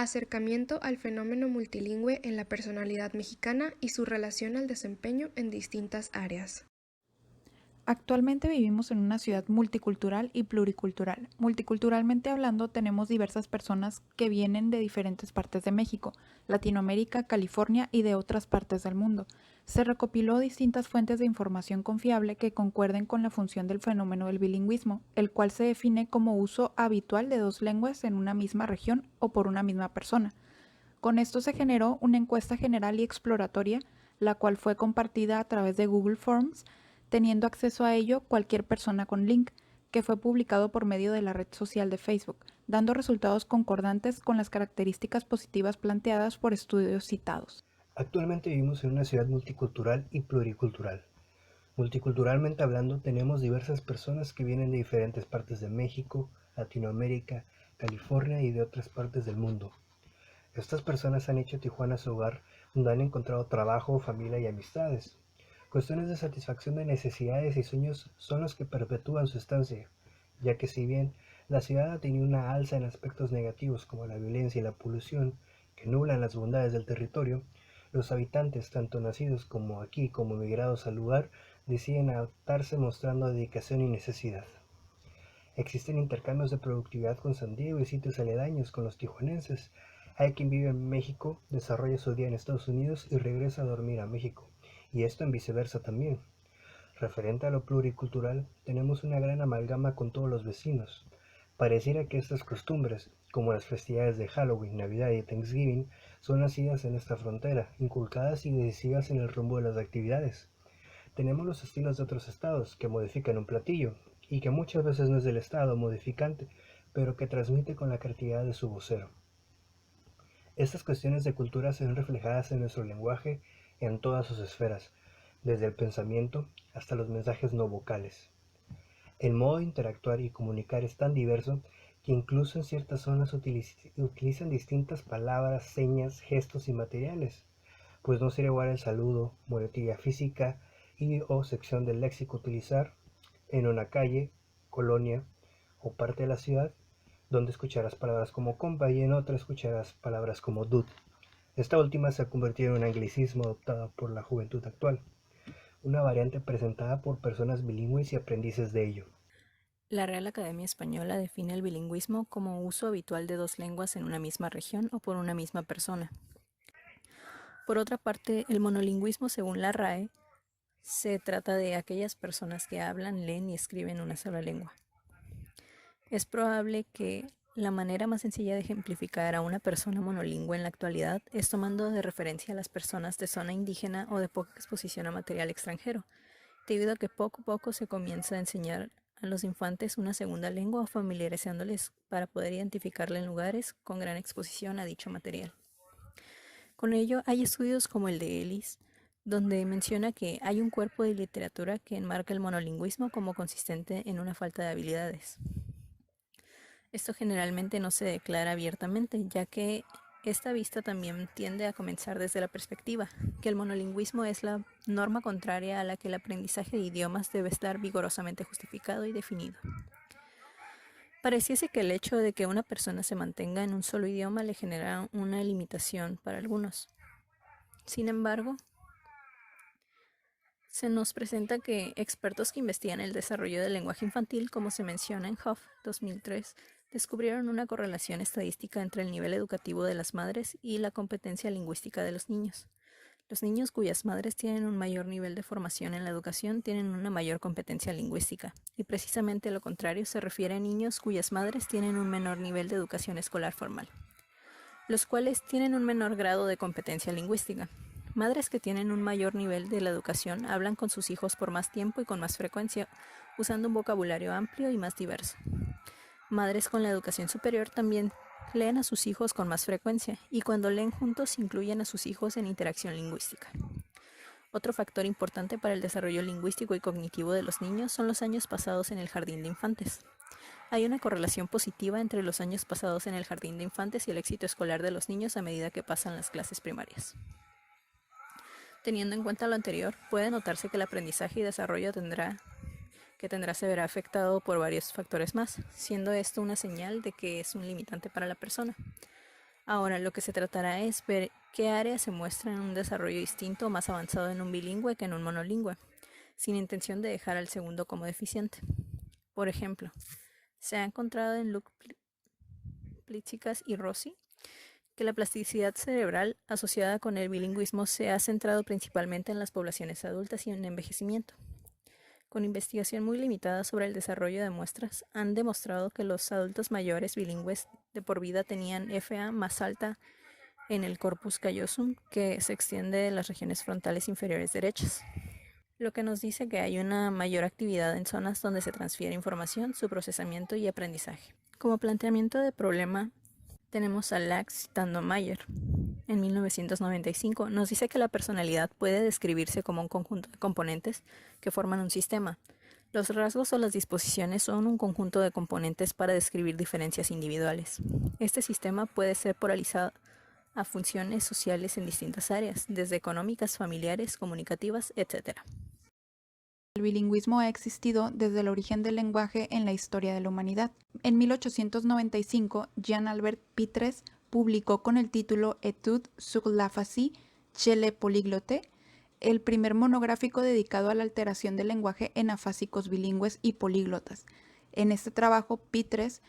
Acercamiento al fenómeno multilingüe en la personalidad mexicana y su relación al desempeño en distintas áreas. Actualmente vivimos en una ciudad multicultural y pluricultural. Multiculturalmente hablando, tenemos diversas personas que vienen de diferentes partes de México, Latinoamérica, California y de otras partes del mundo. Se recopiló distintas fuentes de información confiable que concuerden con la función del fenómeno del bilingüismo, el cual se define como uso habitual de dos lenguas en una misma región o por una misma persona. Con esto se generó una encuesta general y exploratoria, la cual fue compartida a través de Google Forms, teniendo acceso a ello cualquier persona con link, que fue publicado por medio de la red social de Facebook, dando resultados concordantes con las características positivas planteadas por estudios citados. Actualmente vivimos en una ciudad multicultural y pluricultural. Multiculturalmente hablando, tenemos diversas personas que vienen de diferentes partes de México, Latinoamérica, California y de otras partes del mundo. Estas personas han hecho Tijuana su hogar, donde han encontrado trabajo, familia y amistades. Cuestiones de satisfacción de necesidades y sueños son los que perpetúan su estancia, ya que si bien la ciudad ha tenido una alza en aspectos negativos como la violencia y la polución, que nublan las bondades del territorio, los habitantes, tanto nacidos como aquí como emigrados al lugar, deciden adaptarse mostrando dedicación y necesidad. Existen intercambios de productividad con San Diego y sitios aledaños con los tijuanenses. Hay quien vive en México, desarrolla su día en Estados Unidos y regresa a dormir a México, y esto en viceversa también. Referente a lo pluricultural, tenemos una gran amalgama con todos los vecinos. Pareciera que estas costumbres, como las festividades de Halloween, Navidad y Thanksgiving, son nacidas en esta frontera, inculcadas y decisivas en el rumbo de las actividades. Tenemos los estilos de otros estados que modifican un platillo, y que muchas veces no es del estado modificante, pero que transmite con la creatividad de su vocero. Estas cuestiones de cultura se ven reflejadas en nuestro lenguaje en todas sus esferas, desde el pensamiento hasta los mensajes no vocales. El modo de interactuar y comunicar es tan diverso que incluso en ciertas zonas utilizan distintas palabras, señas, gestos y materiales, pues no sería igual el saludo, muletilla física y o sección del léxico utilizar en una calle, colonia o parte de la ciudad, donde escucharás palabras como compa y en otra escucharás palabras como dude. Esta última se ha convertido en un anglicismo adoptado por la juventud actual, una variante presentada por personas bilingües y aprendices de ello. La Real Academia Española define el bilingüismo como uso habitual de dos lenguas en una misma región o por una misma persona. Por otra parte, el monolingüismo, según la RAE, se trata de aquellas personas que hablan, leen y escriben una sola lengua. Es probable que la manera más sencilla de ejemplificar a una persona monolingüe en la actualidad es tomando de referencia a las personas de zona indígena o de poca exposición a material extranjero, debido a que poco a poco se comienza a enseñar a los infantes una segunda lengua o familiarizándoles para poder identificarla en lugares con gran exposición a dicho material. Con ello, hay estudios como el de Ellis, donde menciona que hay un cuerpo de literatura que enmarca el monolingüismo como consistente en una falta de habilidades. Esto generalmente no se declara abiertamente, ya que esta vista también tiende a comenzar desde la perspectiva, que el monolingüismo es la norma contraria a la que el aprendizaje de idiomas debe estar vigorosamente justificado y definido. Pareciese que el hecho de que una persona se mantenga en un solo idioma le genera una limitación para algunos. Sin embargo, se nos presenta que expertos que investigan el desarrollo del lenguaje infantil, como se menciona en Hoff 2003, descubrieron una correlación estadística entre el nivel educativo de las madres y la competencia lingüística de los niños. Los niños cuyas madres tienen un mayor nivel de formación en la educación tienen una mayor competencia lingüística, y precisamente lo contrario se refiere a niños cuyas madres tienen un menor nivel de educación escolar formal, los cuales tienen un menor grado de competencia lingüística. Madres que tienen un mayor nivel de la educación hablan con sus hijos por más tiempo y con más frecuencia, usando un vocabulario amplio y más diverso. Madres con la educación superior también leen a sus hijos con más frecuencia y cuando leen juntos incluyen a sus hijos en interacción lingüística. Otro factor importante para el desarrollo lingüístico y cognitivo de los niños son los años pasados en el jardín de infantes. Hay una correlación positiva entre los años pasados en el jardín de infantes y el éxito escolar de los niños a medida que pasan las clases primarias. Teniendo en cuenta lo anterior, puede notarse que el aprendizaje y desarrollo se verá afectado por varios factores más, siendo esto una señal de que es un limitante para la persona. Ahora, lo que se tratará es ver qué áreas se muestran un desarrollo distinto o más avanzado en un bilingüe que en un monolingüe, sin intención de dejar al segundo como deficiente. Por ejemplo, se ha encontrado en Luke Plitsikas y Rossi que la plasticidad cerebral asociada con el bilingüismo se ha centrado principalmente en las poblaciones adultas y en envejecimiento. Con investigación muy limitada sobre el desarrollo de muestras, han demostrado que los adultos mayores bilingües de por vida tenían FA más alta en el corpus callosum, que se extiende de las regiones frontales inferiores derechas, lo que nos dice que hay una mayor actividad en zonas donde se transfiere información, su procesamiento y aprendizaje. Como planteamiento de problema, tenemos a Lax citando a Mayer. En 1995 nos dice que la personalidad puede describirse como un conjunto de componentes que forman un sistema. Los rasgos o las disposiciones son un conjunto de componentes para describir diferencias individuales. Este sistema puede ser polarizado a funciones sociales en distintas áreas, desde económicas, familiares, comunicativas, etc. El bilingüismo ha existido desde el origen del lenguaje en la historia de la humanidad. En 1895, Jean-Albert Pitres publicó con el título Études sur l'aphasie chez les polyglottes, el primer monográfico dedicado a la alteración del lenguaje en afásicos bilingües y políglotas. En este trabajo, Pitres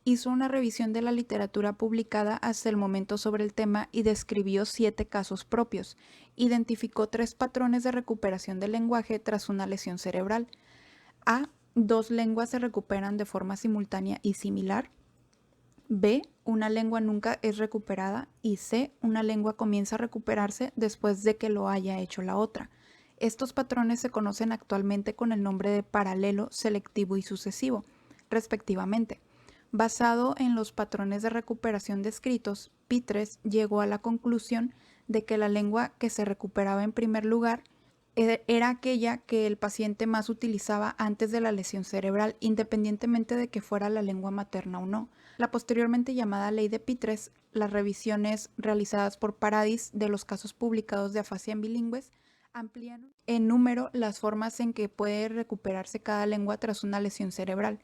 hizo una revisión de la literatura publicada hasta el momento sobre el tema y describió 7 casos propios. Identificó 3 patrones de recuperación del lenguaje tras una lesión cerebral. A. 2 lenguas se recuperan de forma simultánea y similar. B. Una lengua nunca es recuperada. Y C. Una lengua comienza a recuperarse después de que lo haya hecho la otra. Estos patrones se conocen actualmente con el nombre de paralelo, selectivo y sucesivo, respectivamente. Basado en los patrones de recuperación descritos, Pitres llegó a la conclusión de que la lengua que se recuperaba en primer lugar era aquella que el paciente más utilizaba antes de la lesión cerebral, independientemente de que fuera la lengua materna o no. La posteriormente llamada ley de Pitres, las revisiones realizadas por Paradis de los casos publicados de afasia en bilingües, amplían en número las formas en que puede recuperarse cada lengua tras una lesión cerebral.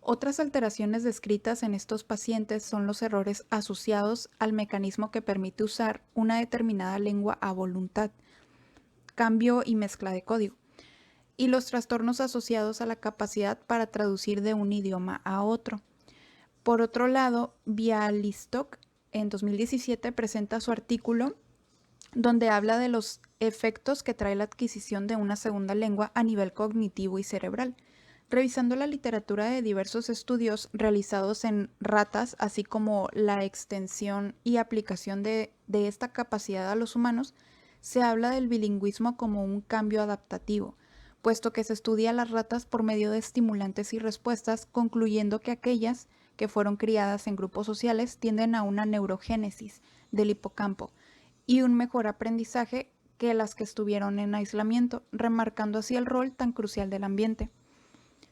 Otras alteraciones descritas en estos pacientes son los errores asociados al mecanismo que permite usar una determinada lengua a voluntad, cambio y mezcla de código, y los trastornos asociados a la capacidad para traducir de un idioma a otro. Por otro lado, Bialystok en 2017 presenta su artículo donde habla de los efectos que trae la adquisición de una segunda lengua a nivel cognitivo y cerebral. Revisando la literatura de diversos estudios realizados en ratas, así como la extensión y aplicación de esta capacidad a los humanos, se habla del bilingüismo como un cambio adaptativo, puesto que se estudia a las ratas por medio de estimulantes y respuestas, concluyendo que aquellas que fueron criadas en grupos sociales tienden a una neurogénesis del hipocampo y un mejor aprendizaje que las que estuvieron en aislamiento, remarcando así el rol tan crucial del ambiente.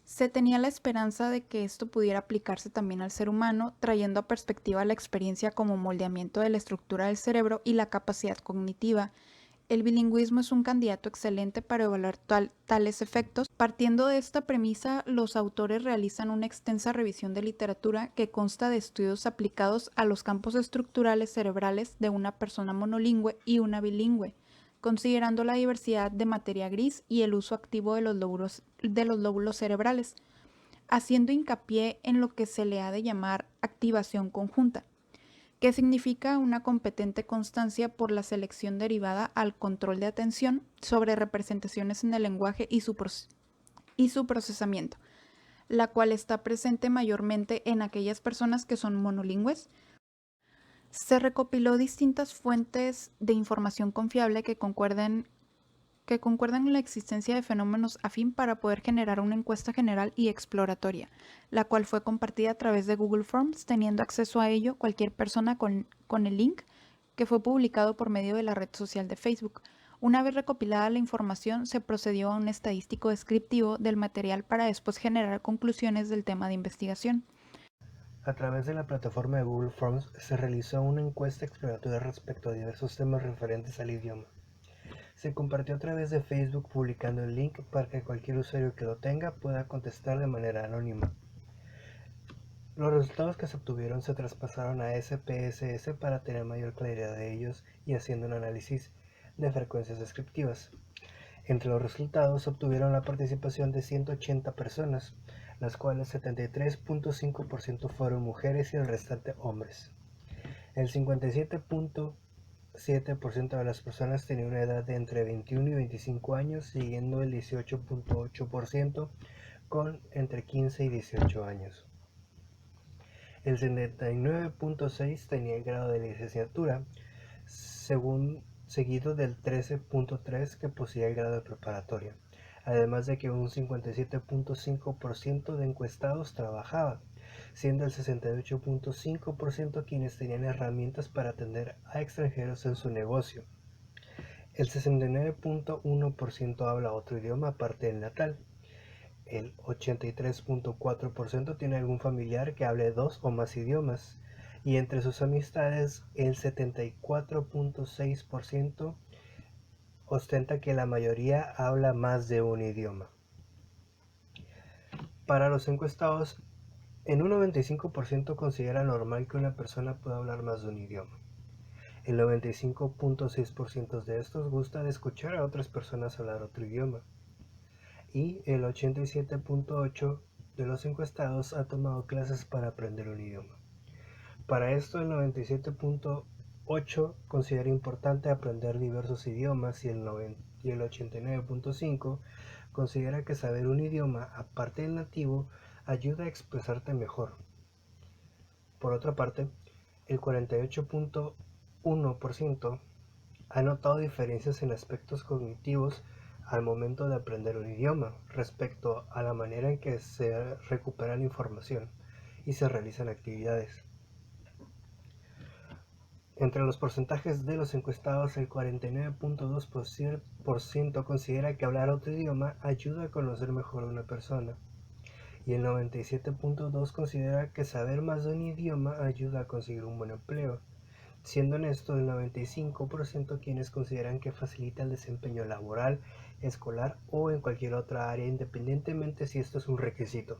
Se tenía la esperanza de que esto pudiera aplicarse también al ser humano, trayendo a perspectiva la experiencia como moldeamiento de la estructura del cerebro y la capacidad cognitiva. El bilingüismo es un candidato excelente para evaluar tales efectos. Partiendo de esta premisa, los autores realizan una extensa revisión de literatura que consta de estudios aplicados a los campos estructurales cerebrales de una persona monolingüe y una bilingüe, considerando la diversidad de materia gris y el uso activo de los lóbulos cerebrales, haciendo hincapié en lo que se le ha de llamar activación conjunta, que significa una competente constancia por la selección derivada al control de atención sobre representaciones en el lenguaje y su procesamiento, la cual está presente mayormente en aquellas personas que son monolingües. Se recopiló distintas fuentes de información confiable que concuerdan con la existencia de fenómenos afín para poder generar una encuesta general y exploratoria, la cual fue compartida a través de Google Forms, teniendo acceso a ello cualquier persona con el link que fue publicado por medio de la red social de Facebook. Una vez recopilada la información, se procedió a un estadístico descriptivo del material para después generar conclusiones del tema de investigación. A través de la plataforma de Google Forms se realizó una encuesta exploratoria respecto a diversos temas referentes al idioma. Se compartió a través de Facebook publicando el link para que cualquier usuario que lo tenga pueda contestar de manera anónima. Los resultados que se obtuvieron se traspasaron a SPSS para tener mayor claridad de ellos y haciendo un análisis de frecuencias descriptivas. Entre los resultados se obtuvieron la participación de 180 personas, las cuales 73.5% fueron mujeres y el restante hombres. El 57.7% de las personas tenía una edad de entre 21 y 25 años, siguiendo el 18.8% con entre 15 y 18 años. El 79.6% tenía el grado de licenciatura, seguido del 13.3% que poseía el grado de preparatoria, además de que un 57.5% de encuestados trabajaba, siendo el 68.5% quienes tenían herramientas para atender a extranjeros en su negocio. El 69.1% habla otro idioma aparte del natal. El 83.4% tiene algún familiar que hable 2 o más idiomas, y entre sus amistades el 74.6% ostenta que la mayoría habla más de un idioma. Para los encuestados, en un 95% considera normal que una persona pueda hablar más de un idioma. El 95.6% de estos gusta de escuchar a otras personas hablar otro idioma. Y el 87.8% de los encuestados ha tomado clases para aprender un idioma. Para esto, el 97.8% considera importante aprender diversos idiomas y el 89.5% considera que saber un idioma aparte del nativo ayuda a expresarte mejor. Por otra parte, el 48.1% ha notado diferencias en aspectos cognitivos al momento de aprender un idioma respecto a la manera en que se recupera la información y se realizan actividades. Entre los porcentajes de los encuestados, el 49.2% considera que hablar otro idioma ayuda a conocer mejor a una persona, y el 97.2% considera que saber más de un idioma ayuda a conseguir un buen empleo, siendo en esto el 95% quienes consideran que facilita el desempeño laboral, escolar o en cualquier otra área, independientemente si esto es un requisito.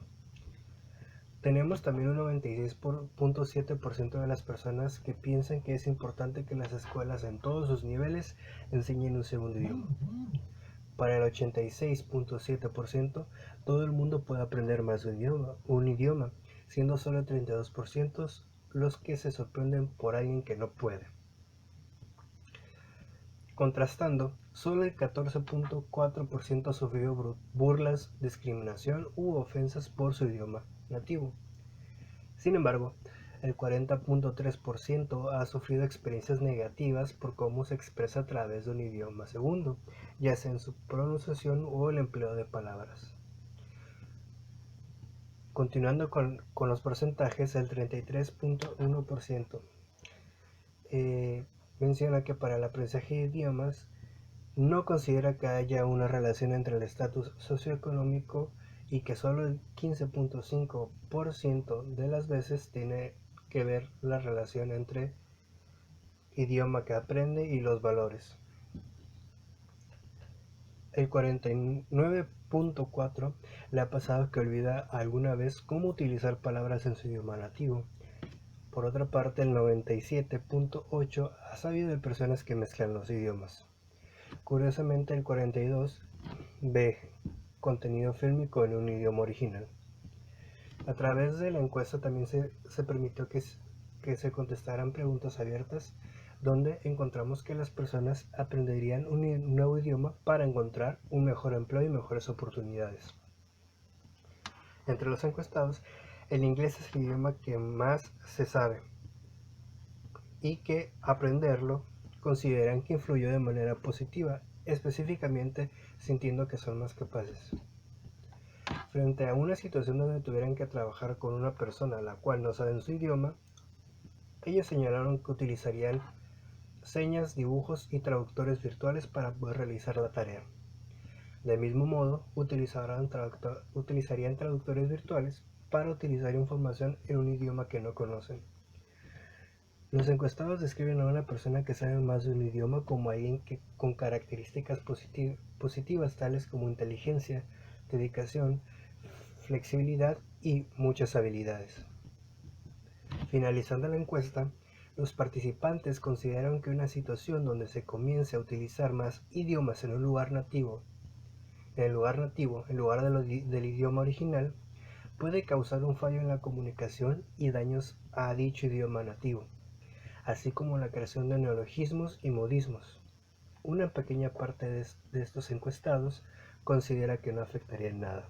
Tenemos también un 96.7% de las personas que piensan que es importante que las escuelas en todos sus niveles enseñen un segundo idioma. Para el 86.7%, todo el mundo puede aprender más de un idioma, siendo solo el 32% los que se sorprenden por alguien que no puede. Contrastando, solo el 14.4% ha sufrido burlas, discriminación u ofensas por su idioma nativo. Sin embargo, el 40.3% ha sufrido experiencias negativas por cómo se expresa a través de un idioma segundo, ya sea en su pronunciación o el empleo de palabras. Continuando con los porcentajes, el 33.1% menciona que para el aprendizaje de idiomas no considera que haya una relación entre el estatus socioeconómico y que solo el 15.5% de las veces tiene que ver la relación entre idioma que aprende y los valores. El 49.4% le ha pasado que olvida alguna vez cómo utilizar palabras en su idioma nativo. Por otra parte, el 97.8% ha sabido de personas que mezclan los idiomas. Curiosamente, el 42% ve contenido fílmico en un idioma original. A través de la encuesta también se permitió que se contestaran preguntas abiertas, donde encontramos que las personas aprenderían un nuevo idioma para encontrar un mejor empleo y mejores oportunidades. Entre los encuestados, el inglés es el idioma que más se sabe y que aprenderlo consideran que influyó de manera positiva, específicamente sintiendo que son más capaces. Frente a una situación donde tuvieran que trabajar con una persona la cual no sabe su idioma, ellos señalaron que utilizarían señas, dibujos y traductores virtuales para poder realizar la tarea. Del mismo modo, utilizarían traductores virtuales para utilizar información en un idioma que no conocen. Los encuestados describen a una persona que sabe más de un idioma como alguien con características positivas tales como inteligencia, dedicación, flexibilidad y muchas habilidades. Finalizando la encuesta, los participantes consideraron que una situación donde se comience a utilizar más idiomas en lugar nativo, en lugar del idioma original, puede causar un fallo en la comunicación y daños a dicho idioma nativo, así como la creación de neologismos y modismos. Una pequeña parte de estos encuestados considera que no afectaría en nada.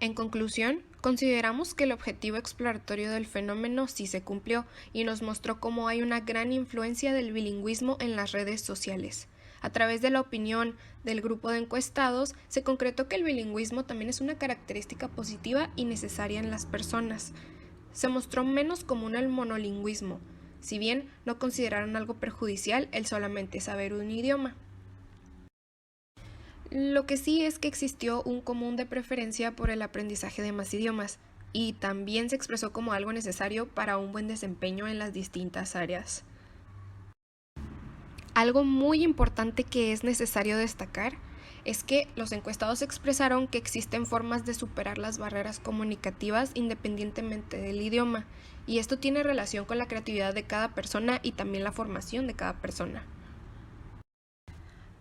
En conclusión, consideramos que el objetivo exploratorio del fenómeno sí se cumplió y nos mostró cómo hay una gran influencia del bilingüismo en las redes sociales. A través de la opinión del grupo de encuestados, se concretó que el bilingüismo también es una característica positiva y necesaria en las personas. Se mostró menos común el monolingüismo, si bien no consideraron algo perjudicial el solamente saber un idioma. Lo que sí es que existió un común de preferencia por el aprendizaje de más idiomas, y también se expresó como algo necesario para un buen desempeño en las distintas áreas. Algo muy importante que es necesario destacar es que los encuestados expresaron que existen formas de superar las barreras comunicativas independientemente del idioma, y esto tiene relación con la creatividad de cada persona y también la formación de cada persona.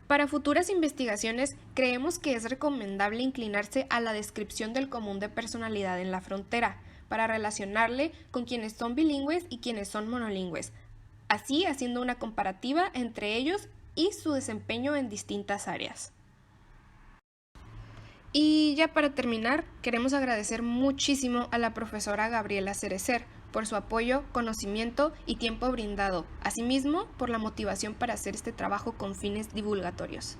Para futuras investigaciones, creemos que es recomendable inclinarse a la descripción del común de personalidad en la frontera, para relacionarle con quienes son bilingües y quienes son monolingües, así haciendo una comparativa entre ellos y su desempeño en distintas áreas. Y ya para terminar, queremos agradecer muchísimo a la profesora Gabriela Cerecer por su apoyo, conocimiento y tiempo brindado, asimismo por la motivación para hacer este trabajo con fines divulgatorios.